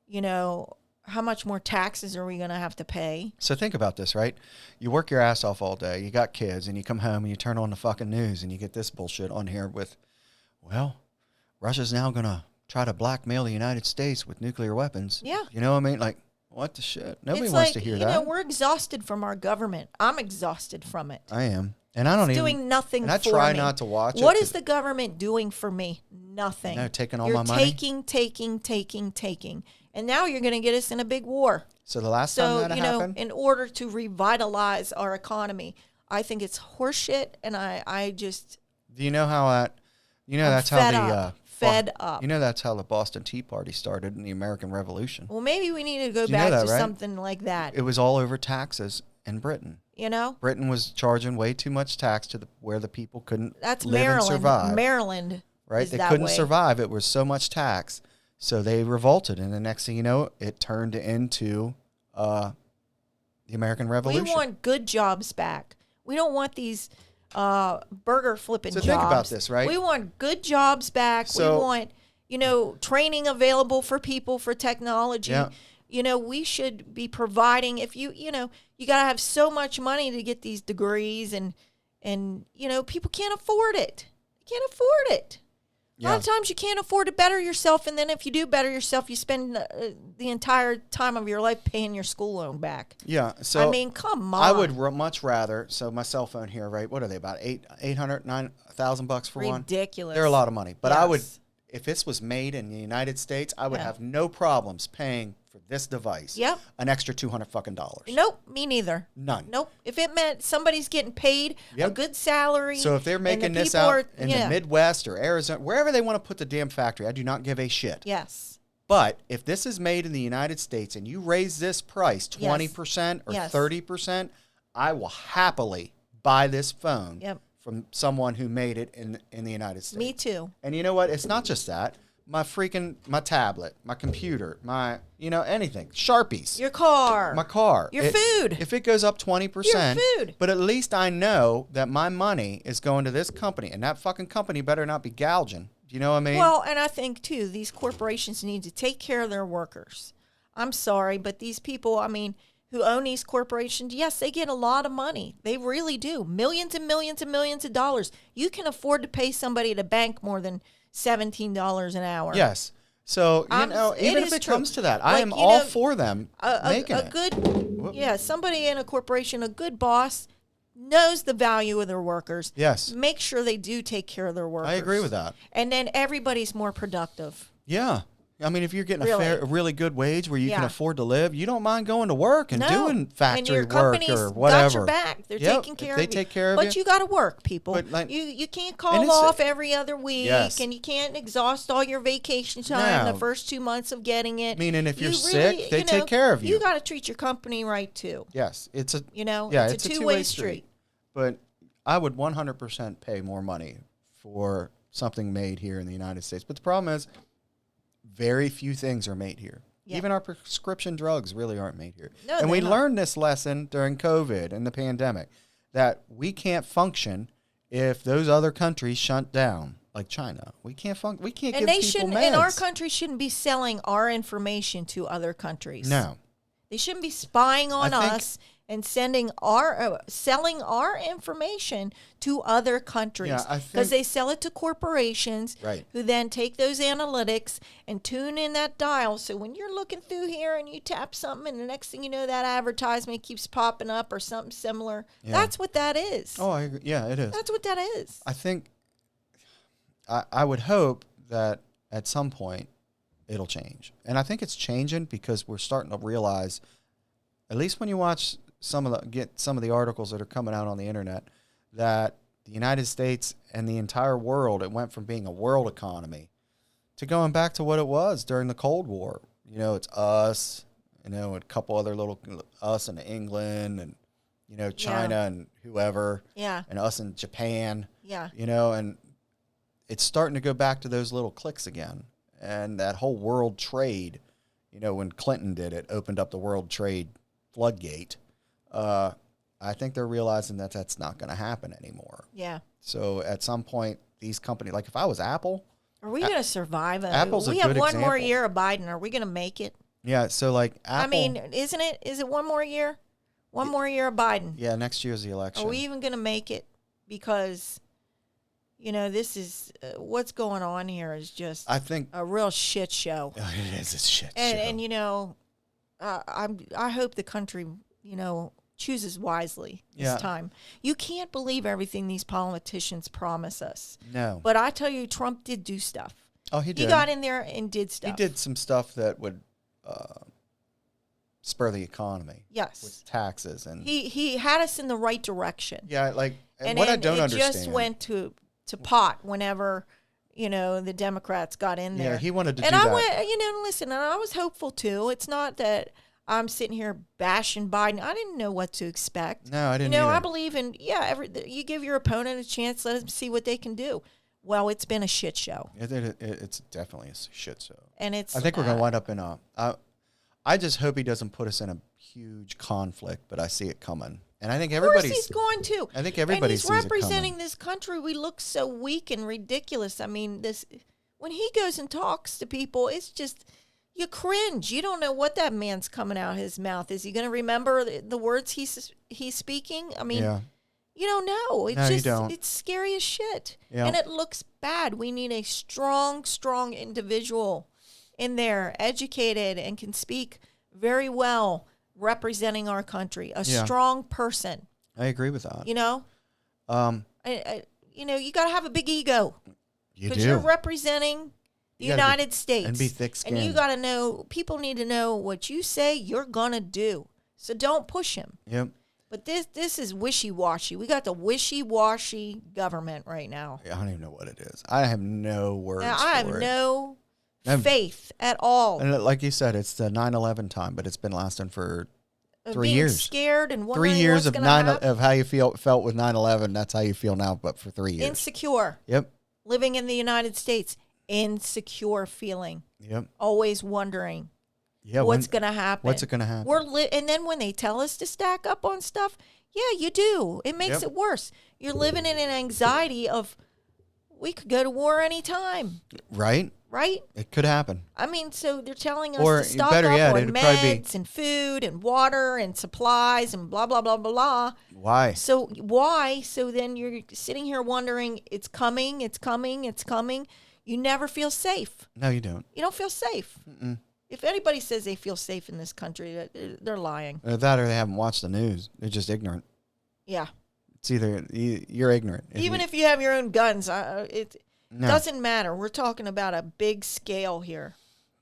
[SPEAKER 2] you know, how much more taxes are we going to have to pay?
[SPEAKER 1] So think about this, right? You work your ass off all day. You got kids, and you come home and you turn on the fucking news, and you get this bullshit on here with, well, Russia's now going to try to blackmail the United States with nuclear weapons.
[SPEAKER 2] Yeah.
[SPEAKER 1] You know what I mean? Like, what the shit? Nobody
[SPEAKER 2] it's
[SPEAKER 1] wants
[SPEAKER 2] like,
[SPEAKER 1] to hear
[SPEAKER 2] you
[SPEAKER 1] that.
[SPEAKER 2] know, we're exhausted from our government. I'm exhausted from it.
[SPEAKER 1] I am. And I don't
[SPEAKER 2] it's
[SPEAKER 1] even
[SPEAKER 2] doing nothing
[SPEAKER 1] and I
[SPEAKER 2] for
[SPEAKER 1] try
[SPEAKER 2] me.
[SPEAKER 1] not to watch it.
[SPEAKER 2] What is the government doing for me? Nothing.
[SPEAKER 1] No, taking all
[SPEAKER 2] You're
[SPEAKER 1] my money.
[SPEAKER 2] taking. And now you're going to get us in a big war.
[SPEAKER 1] So the last time that happened?
[SPEAKER 2] In order to revitalize our economy, I think it's horseshit, and I just...
[SPEAKER 1] Do you know how that... You know, that's how the...
[SPEAKER 2] Fed up.
[SPEAKER 1] You know that's how the Boston Tea Party started in the American Revolution.
[SPEAKER 2] Well, maybe we need to go back to something like that.
[SPEAKER 1] It was all over taxes in Britain.
[SPEAKER 2] You know?
[SPEAKER 1] Britain was charging way too much tax to where the people couldn't
[SPEAKER 2] live
[SPEAKER 1] and survive.
[SPEAKER 2] Maryland.
[SPEAKER 1] Right? They couldn't survive. It was so much tax. So they revolted. And the next thing you know, it turned into the American Revolution.
[SPEAKER 2] We want good jobs back. We don't want these burger flipping jobs.
[SPEAKER 1] So think about this, right?
[SPEAKER 2] We want good jobs back.
[SPEAKER 1] So,
[SPEAKER 2] we want, you know, training available for people for technology.
[SPEAKER 1] Yeah.
[SPEAKER 2] You know, we should be providing, if you know, you got to have so much money to get these degrees and you know, people can't afford it. You can't afford it. A lot of times you can't afford to better yourself, and then if you do better yourself, you spend the entire time of your life paying your school loan back.
[SPEAKER 1] Yeah, so
[SPEAKER 2] I mean, come on.
[SPEAKER 1] I would much rather. So my cell phone here, right? What are they about? $9,000 for one?
[SPEAKER 2] Ridiculous.
[SPEAKER 1] They're a lot of money, but I would, if this was made in the United States, I would have no problems paying for this device.
[SPEAKER 2] Yep.
[SPEAKER 1] An extra $200 fucking.
[SPEAKER 2] Nope, me neither.
[SPEAKER 1] None.
[SPEAKER 2] Nope. If it meant somebody's getting paid a good salary.
[SPEAKER 1] So if they're making this out in the Midwest or Arizona, wherever they want to put the damn factory, I do not give a shit.
[SPEAKER 2] Yes.
[SPEAKER 1] But if this is made in the United States and you raise this price 20% or 30%, I will happily buy this phone from someone who made it in the United States.
[SPEAKER 2] Me too.
[SPEAKER 1] And you know what? It's not just that. My tablet, my computer, anything. Sharpies.
[SPEAKER 2] Your car.
[SPEAKER 1] My car.
[SPEAKER 2] Your food.
[SPEAKER 1] If it goes up 20%.
[SPEAKER 2] Your food.
[SPEAKER 1] But at least I know that my money is going to this company, and that fucking company better not be gouging. Do you know what I mean?
[SPEAKER 2] Well, and I think, too, these corporations need to take care of their workers. I'm sorry, but these people, I mean, who own these corporations, yes, they get a lot of money. They really do. Millions and millions and millions of dollars. You can afford to pay somebody at a bank more than $17 an hour.
[SPEAKER 1] Yes. So, even if it comes to that, I am all for them making it.
[SPEAKER 2] Somebody in a corporation, a good boss, knows the value of their workers.
[SPEAKER 1] Yes.
[SPEAKER 2] Make sure they do take care of their workers.
[SPEAKER 1] I agree with that.
[SPEAKER 2] And then everybody's more productive.
[SPEAKER 1] Yeah. I mean, if you're getting
[SPEAKER 2] Really.
[SPEAKER 1] a really good wage where you can
[SPEAKER 2] Yeah.
[SPEAKER 1] afford to live, you don't mind going to work and
[SPEAKER 2] No.
[SPEAKER 1] doing
[SPEAKER 2] And
[SPEAKER 1] factory
[SPEAKER 2] your
[SPEAKER 1] work
[SPEAKER 2] company's
[SPEAKER 1] or whatever.
[SPEAKER 2] got your back. They're
[SPEAKER 1] Yep,
[SPEAKER 2] taking care
[SPEAKER 1] they
[SPEAKER 2] of you.
[SPEAKER 1] take care of
[SPEAKER 2] But
[SPEAKER 1] you.
[SPEAKER 2] you got to work, people.
[SPEAKER 1] But, like-
[SPEAKER 2] you can't
[SPEAKER 1] and
[SPEAKER 2] call
[SPEAKER 1] it's-
[SPEAKER 2] off every other week,
[SPEAKER 1] Yes.
[SPEAKER 2] and you can't exhaust all your vacation time
[SPEAKER 1] No.
[SPEAKER 2] the first 2 months of getting it.
[SPEAKER 1] Meaning if you're
[SPEAKER 2] You
[SPEAKER 1] sick,
[SPEAKER 2] really,
[SPEAKER 1] they take care of you.
[SPEAKER 2] You got to treat your company right too.
[SPEAKER 1] Yes, it's a
[SPEAKER 2] It's a two-way street.
[SPEAKER 1] But I would 100% pay more money for something made here in the United States. But the problem is, very few things are made here.
[SPEAKER 2] Yeah.
[SPEAKER 1] Even our prescription drugs really aren't made here.
[SPEAKER 2] No,
[SPEAKER 1] and we
[SPEAKER 2] they're not.
[SPEAKER 1] learned this lesson during COVID and the pandemic, that we can't function if those other countries shut down, like China. We can't We can't
[SPEAKER 2] And
[SPEAKER 1] give
[SPEAKER 2] they
[SPEAKER 1] people
[SPEAKER 2] shouldn't.
[SPEAKER 1] meds.
[SPEAKER 2] And our country shouldn't be selling our information to other countries.
[SPEAKER 1] No.
[SPEAKER 2] They shouldn't be spying on
[SPEAKER 1] I think-
[SPEAKER 2] us and sending selling our information to other countries,
[SPEAKER 1] Yeah, I
[SPEAKER 2] because
[SPEAKER 1] think-
[SPEAKER 2] they sell it to corporations,
[SPEAKER 1] Right.
[SPEAKER 2] who then take those analytics and tune in that dial. So when you're looking through here and you tap something, and the next thing you know, that advertisement keeps popping up or something similar.
[SPEAKER 1] Yeah.
[SPEAKER 2] That's what that is.
[SPEAKER 1] Oh, I agree. Yeah, it is.
[SPEAKER 2] That's what that is.
[SPEAKER 1] I think I would hope that at some point it'll change. And I think it's changing because we're starting to realize, at least when you watch some of the articles that are coming out on the internet, that the United States and the entire world, it went from being a world economy to going back to what it was during the Cold War. It's us, a couple other little us in England and, China and whoever,
[SPEAKER 2] Yeah.
[SPEAKER 1] and us in Japan.
[SPEAKER 2] Yeah.
[SPEAKER 1] And it's starting to go back to those little cliques again. And that whole world trade, when Clinton did it, opened up the world trade floodgate. I think they're realizing that that's not going to happen anymore.
[SPEAKER 2] Yeah.
[SPEAKER 1] So at some point, these companies, like if I was Apple.
[SPEAKER 2] Are we going to survive?
[SPEAKER 1] Apple's a
[SPEAKER 2] we have
[SPEAKER 1] good
[SPEAKER 2] one more
[SPEAKER 1] example.
[SPEAKER 2] year of Biden. Are we going to make it?
[SPEAKER 1] Yeah, so like Apple.
[SPEAKER 2] I mean, isn't it? Is it one more year? One more year of Biden.
[SPEAKER 1] Yeah, next year's the election.
[SPEAKER 2] Are we even going to make it? Because, this is what's going on here is just
[SPEAKER 1] I think
[SPEAKER 2] a real shit show.
[SPEAKER 1] it is a shit show.
[SPEAKER 2] And I hope the country, chooses wisely this time. You can't believe everything these politicians promise us.
[SPEAKER 1] No.
[SPEAKER 2] But I tell you, Trump did do stuff.
[SPEAKER 1] Oh, he did.
[SPEAKER 2] He got in there and did stuff.
[SPEAKER 1] He did some stuff that would spur the economy.
[SPEAKER 2] Yes.
[SPEAKER 1] With taxes and
[SPEAKER 2] He had us in the right direction.
[SPEAKER 1] yeah, like
[SPEAKER 2] And
[SPEAKER 1] what
[SPEAKER 2] then
[SPEAKER 1] I don't
[SPEAKER 2] it
[SPEAKER 1] understand.
[SPEAKER 2] just went to pot whenever, the Democrats got in there.
[SPEAKER 1] Yeah, he wanted to
[SPEAKER 2] and
[SPEAKER 1] do
[SPEAKER 2] I
[SPEAKER 1] that.
[SPEAKER 2] went, listen, and I was hopeful too. It's not that I'm sitting here bashing Biden. I didn't know what to expect.
[SPEAKER 1] No, I didn't either.
[SPEAKER 2] I believe in, you give your opponent a chance, let them see what they can do. Well, it's been a shit show.
[SPEAKER 1] It's definitely a shit show.
[SPEAKER 2] And it's.
[SPEAKER 1] I think we're going to wind up in I just hope he doesn't put us in a huge conflict, but I see it coming. And I think everybody's.
[SPEAKER 2] Of course he's going to.
[SPEAKER 1] I think everybody
[SPEAKER 2] and
[SPEAKER 1] sees
[SPEAKER 2] he's
[SPEAKER 1] it
[SPEAKER 2] representing
[SPEAKER 1] coming.
[SPEAKER 2] this country. We look so weak and ridiculous. I mean, when he goes and talks to people, it's just, you cringe. You don't know what that man's coming out of his mouth. Is he going to remember the words he's speaking? I mean,
[SPEAKER 1] Yeah.
[SPEAKER 2] you don't know. It's
[SPEAKER 1] No, you
[SPEAKER 2] just,
[SPEAKER 1] don't.
[SPEAKER 2] it's scary as shit.
[SPEAKER 1] Yeah.
[SPEAKER 2] And it looks bad. We need a strong individual in there, educated and can speak very well, representing our country. A
[SPEAKER 1] Yeah.
[SPEAKER 2] strong person.
[SPEAKER 1] I agree with that.
[SPEAKER 2] You know, you got to have a big ego
[SPEAKER 1] You
[SPEAKER 2] because
[SPEAKER 1] do.
[SPEAKER 2] you're representing the
[SPEAKER 1] You gotta be-
[SPEAKER 2] United States,
[SPEAKER 1] and be thick-skinned.
[SPEAKER 2] And you got to know. People need to know what you say you're gonna do. So don't push him.
[SPEAKER 1] Yep.
[SPEAKER 2] But this is wishy-washy. We got the wishy-washy government right now.
[SPEAKER 1] I don't even know what it is. I have no words
[SPEAKER 2] And
[SPEAKER 1] for
[SPEAKER 2] I have
[SPEAKER 1] it.
[SPEAKER 2] no
[SPEAKER 1] And-
[SPEAKER 2] faith at all.
[SPEAKER 1] And like you said, it's the 9/11 time, but it's been lasting for
[SPEAKER 2] of
[SPEAKER 1] 3
[SPEAKER 2] being
[SPEAKER 1] years.
[SPEAKER 2] scared and wondering
[SPEAKER 1] 3 years
[SPEAKER 2] what's
[SPEAKER 1] of
[SPEAKER 2] gonna
[SPEAKER 1] 9
[SPEAKER 2] happen.
[SPEAKER 1] of how you felt with 9/11. That's how you feel now, but for 3 years.
[SPEAKER 2] Insecure.
[SPEAKER 1] Yep.
[SPEAKER 2] Living in the United States. Insecure feeling.
[SPEAKER 1] Yep.
[SPEAKER 2] Always wondering.
[SPEAKER 1] Yeah.
[SPEAKER 2] What's going to happen?
[SPEAKER 1] What's it going to happen?
[SPEAKER 2] And then when they tell us to stack up on stuff, yeah, you do. It makes
[SPEAKER 1] Yep.
[SPEAKER 2] it worse. You're living in an anxiety of we could go to war anytime,
[SPEAKER 1] Right?
[SPEAKER 2] right?
[SPEAKER 1] It could happen.
[SPEAKER 2] I mean, so they're telling us
[SPEAKER 1] Or
[SPEAKER 2] to stock
[SPEAKER 1] better
[SPEAKER 2] up
[SPEAKER 1] yet,
[SPEAKER 2] on
[SPEAKER 1] it'd probably be-
[SPEAKER 2] meds and food and water and supplies and blah, blah, blah, blah, blah.
[SPEAKER 1] Why?
[SPEAKER 2] So why? So then you're sitting here wondering, it's coming, it's coming, it's coming. You never feel safe.
[SPEAKER 1] No, you don't.
[SPEAKER 2] You don't feel safe. If anybody says they feel safe in this country, they're lying.
[SPEAKER 1] That or they haven't watched the news. They're just ignorant.
[SPEAKER 2] Yeah.
[SPEAKER 1] It's either you're ignorant.
[SPEAKER 2] Even if you have your own guns, it
[SPEAKER 1] No.
[SPEAKER 2] doesn't matter. We're talking about a big scale here.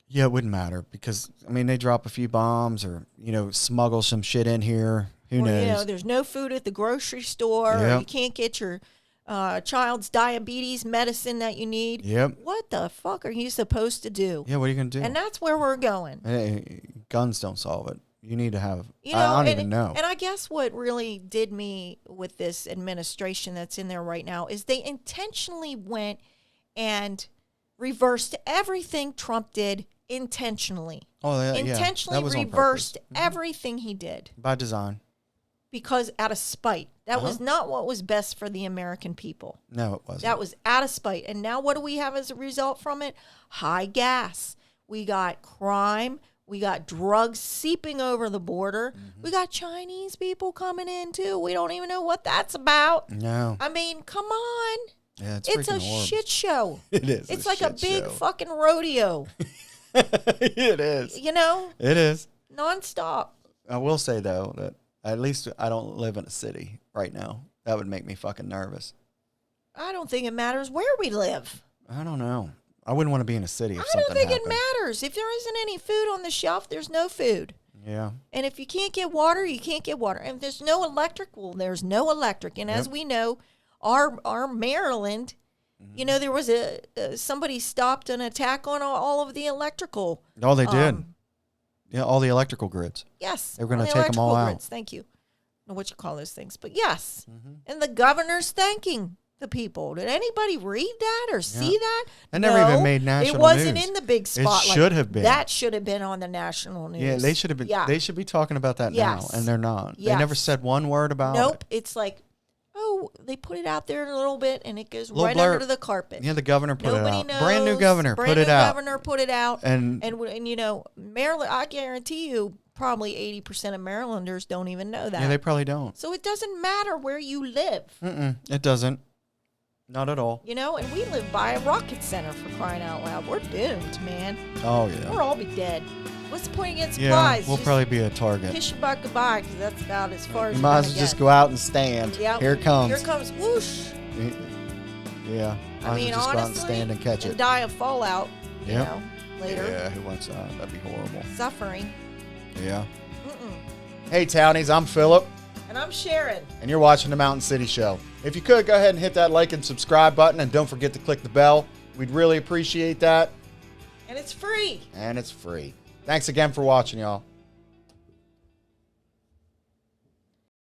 [SPEAKER 1] Yeah, it wouldn't matter because, I mean, they drop a few bombs or, smuggle some shit in here. Who knows?
[SPEAKER 2] There's no food at the grocery store.
[SPEAKER 1] Yep.
[SPEAKER 2] Or you can't get your child's diabetes medicine that you need.
[SPEAKER 1] Yep.
[SPEAKER 2] What the fuck are you supposed to do?
[SPEAKER 1] Yeah, what are you going to do?
[SPEAKER 2] And that's where we're going.
[SPEAKER 1] Hey, guns don't solve it. You need to have,
[SPEAKER 2] I don't even know. And I guess what really did me with this administration that's in there right now is they intentionally went and reversed everything Trump did intentionally.
[SPEAKER 1] Oh, yeah.
[SPEAKER 2] Intentionally reversed everything he did.
[SPEAKER 1] By design.
[SPEAKER 2] Because out of spite. That was not what was best for the American people.
[SPEAKER 1] No, it wasn't.
[SPEAKER 2] That was out of spite. And now what do we have as a result from it? High gas. We got crime. We got drugs seeping over the border. Mm-hmm. We got Chinese people coming in, too. We don't even know what that's about.
[SPEAKER 1] No.
[SPEAKER 2] I mean, come on.
[SPEAKER 1] Yeah,
[SPEAKER 2] it's a shit show.
[SPEAKER 1] It is.
[SPEAKER 2] It's like a big fucking rodeo.
[SPEAKER 1] It is.
[SPEAKER 2] It is. Nonstop.
[SPEAKER 1] I will say, though, that at least I don't live in a city right now. That would make me fucking nervous.
[SPEAKER 2] I don't think it matters where we live.
[SPEAKER 1] I don't know. I wouldn't want to be in a city if something
[SPEAKER 2] happened. I don't think
[SPEAKER 1] happened.
[SPEAKER 2] it matters. If there isn't any food on the shelf, there's no food.
[SPEAKER 1] Yeah.
[SPEAKER 2] And if you can't get water, you can't get water. And if there's no electric, well, there's no electric. And as we know, our Maryland, there was somebody stopped an attack on all of the electrical.
[SPEAKER 1] Oh, they did. Yeah, all the electrical grids.
[SPEAKER 2] Yes.
[SPEAKER 1] They were going to take them all out.
[SPEAKER 2] Thank you. I don't know what you call those things, but yes. Mm-hmm. And the governor's thanking the people. Did anybody read that or see that?
[SPEAKER 1] It never even made national news.
[SPEAKER 2] It wasn't in the big spotlight.
[SPEAKER 1] It should have been.
[SPEAKER 2] That should have been on the national news.
[SPEAKER 1] Yeah, they should have been. Yeah. They should be talking about that now, and they're not. Yes. They never said one word about it.
[SPEAKER 2] Nope. It's like, they put it out there a little bit, and it goes right under the carpet.
[SPEAKER 1] Yeah, the governor put it out.
[SPEAKER 2] Knows.
[SPEAKER 1] Brand new governor put it out.
[SPEAKER 2] Governor put it out.
[SPEAKER 1] And
[SPEAKER 2] Maryland, I guarantee you, probably 80% of Marylanders don't even know that.
[SPEAKER 1] Yeah, they probably don't.
[SPEAKER 2] So it doesn't matter where you live.
[SPEAKER 1] It doesn't. Not at all.
[SPEAKER 2] And we live by a rocket center, for crying out loud. We're doomed, man.
[SPEAKER 1] Oh, yeah.
[SPEAKER 2] We'll all be dead. What's the point of getting supplies?
[SPEAKER 1] Yeah, we'll probably be a target.
[SPEAKER 2] Kiss your butt goodbye, because that's about as far as
[SPEAKER 1] you might as well just go out and stand. Yep. Here it comes.
[SPEAKER 2] Here comes whoosh.
[SPEAKER 1] Yeah.
[SPEAKER 2] I mean,
[SPEAKER 1] just
[SPEAKER 2] honestly,
[SPEAKER 1] go out and stand and catch it.
[SPEAKER 2] Die of fallout, later.
[SPEAKER 1] Yeah, who wants that? That'd be horrible.
[SPEAKER 2] Suffering.
[SPEAKER 1] Yeah. Hey, Townies, I'm Philip.
[SPEAKER 2] And I'm Sharon.
[SPEAKER 1] And you're watching The Mountain City Show. If you could, go ahead and hit that like and subscribe button, and don't forget to click the bell. We'd really appreciate that.
[SPEAKER 2] And it's free.
[SPEAKER 1] Thanks again for watching, y'all.